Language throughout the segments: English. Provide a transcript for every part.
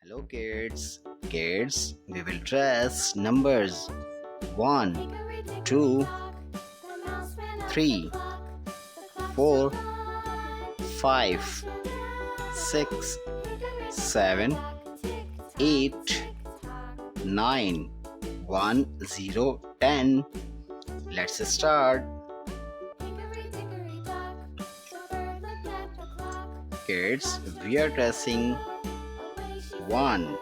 Hello kids. Kids, we will trace numbers 1, 2, 3, 4, 5, 6, 7, 8, 9, 1, 0, 10. Let's start. Kids, we are tracing 1.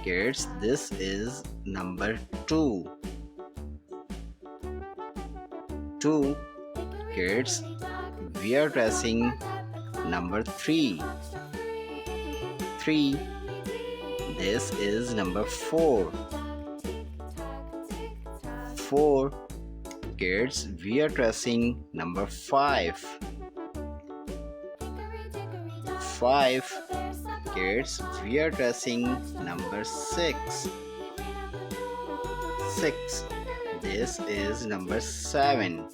Kids, this is number 2. Kids, we are tracing number 3. This is number 4. Kids, we are tracing number 5. Kids, we are tracing number 6. This is number 7.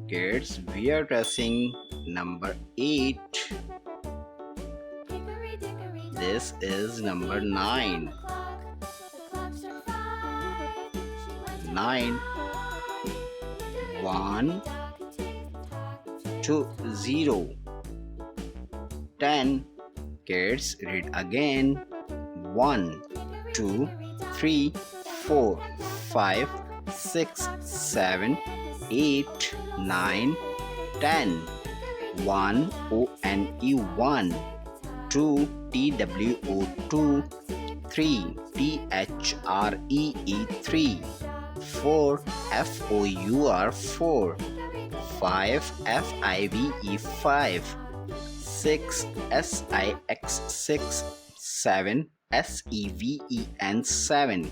Kids, we are tracing number 8. This is number 9. 1, 2, 0. 10. Kids, read again. 1, 2, 3, 4, 5, 6, 7, 8, 9, 10. 1, O-N-E 1. 2, T-W-O 2. 3, T-H-R-E-E 3. 4, F-O-U-R 4. 5, F-I-V-E 5. 6, S-I-X 6. 7, S-E-V-E-N 7.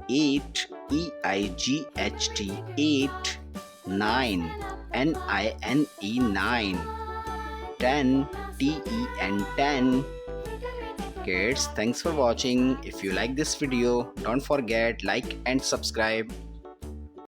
8, E-I-G-H-T 8. 9, N-I-N-E 9. 10, T-E-N 10. Kids, thanks for watching. If you like this video, don't forget like and subscribe.